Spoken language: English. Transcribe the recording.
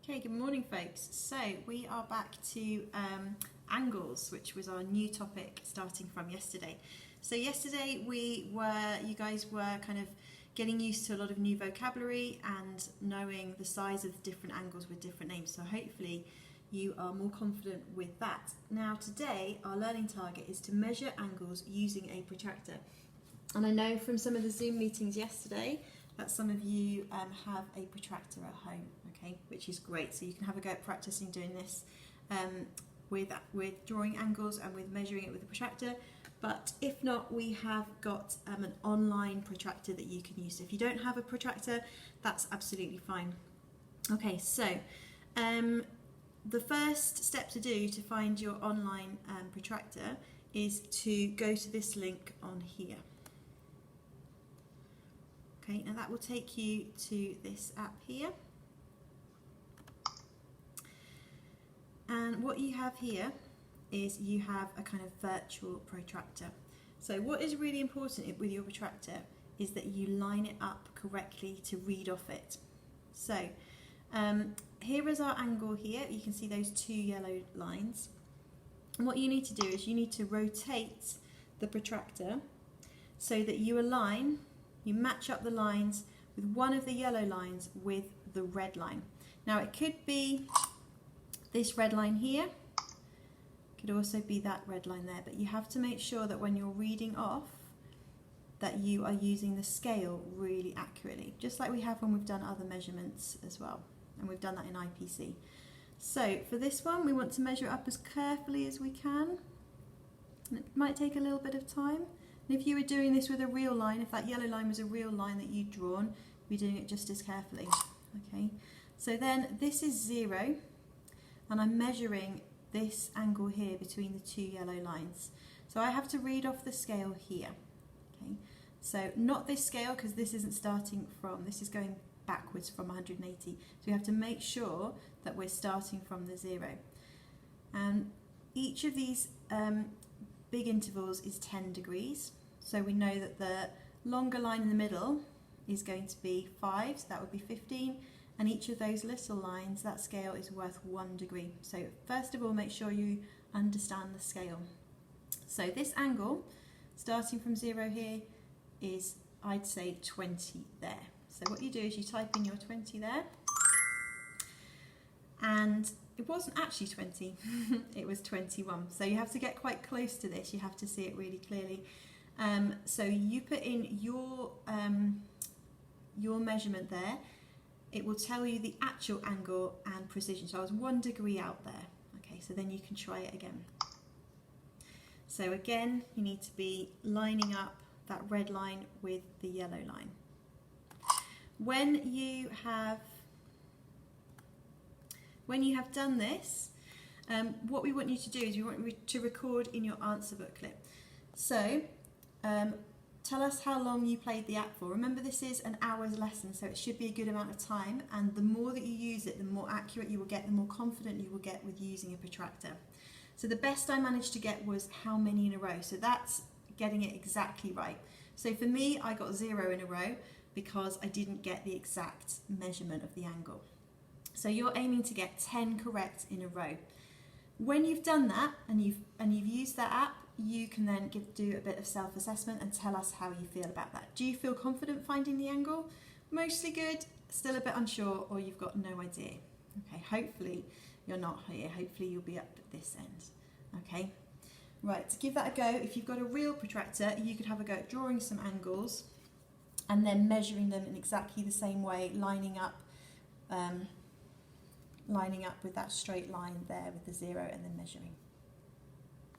Okay, good morning folks. So we are back to angles, which was our new topic starting from yesterday. So yesterday you guys were kind of getting used to a lot of new vocabulary and knowing the size of different angles with different names. So hopefully you are more confident with that. Now today our learning target is to measure angles using a protractor. And I know from some of the Zoom meetings yesterday that some of you have a protractor at home, okay, which is great. So you can have a go at practicing doing this with drawing angles and with measuring it with a protractor. But if not, we have got an online protractor that you can use. So if you don't have a protractor, that's absolutely fine. Okay, so the first step to do to find your online protractor is to go to this link on here. Okay, and that will take you to this app here. And what you have here is you have a kind of virtual protractor. So what is really important with your protractor is that you line it up correctly to read off it. So here is our angle here. You can see those two yellow lines. And what you need to do is you need to rotate the protractor so that you match up the lines with one of the yellow lines with the red line. Now it could be this red line here, it could also be that red line there, but you have to make sure that when you're reading off that you are using the scale really accurately, just like we have when we've done other measurements as well, and we've done that in IPC. So for this one we want to measure it up as carefully as we can, and it might take a little bit of time. And if you were doing this with a real line, if that yellow line was a real line that you'd drawn, you'd be doing it just as carefully. Okay, so then this is 0, and I'm measuring this angle here between the two yellow lines. So I have to read off the scale here. Okay, so not this scale, because this isn't starting from, this is going backwards from 180. So we have to make sure that we're starting from the 0. And each of these big intervals is 10 degrees. So we know that the longer line in the middle is going to be 5, so that would be 15. And each of those little lines, that scale is worth 1 degree. So first of all, make sure you understand the scale. So this angle, starting from 0 here, is, I'd say, 20 there. So what you do is you type in your 20 there. And it wasn't actually 20, it was 21. So you have to get quite close to this, you have to see it really clearly. So you put in your measurement there, it will tell you the actual angle and precision. So I was 1 degree out there. Okay, so then you can try it again. So again, you need to be lining up that red line with the yellow line. When you have done this, what we want you to do is we want you to record in your answer booklet. So tell us how long you played the app for. Remember, this is an hour's lesson, so it should be a good amount of time, and the more that you use it, the more accurate you will get, the more confident you will get with using a protractor. So the best I managed to get was how many in a row, so that's getting it exactly right. So for me, I got 0 in a row because I didn't get the exact measurement of the angle. So you're aiming to get 10 correct in a row. When you've done that and you've used that app, you can then do a bit of self-assessment and tell us how you feel about that. Do you feel confident finding the angle? Mostly good, still a bit unsure, or you've got no idea. Okay, hopefully you're not here. Hopefully you'll be up at this end. Okay, right, to give that a go, if you've got a real protractor, you could have a go at drawing some angles and then measuring them in exactly the same way, lining up with that straight line there with the 0 and then measuring.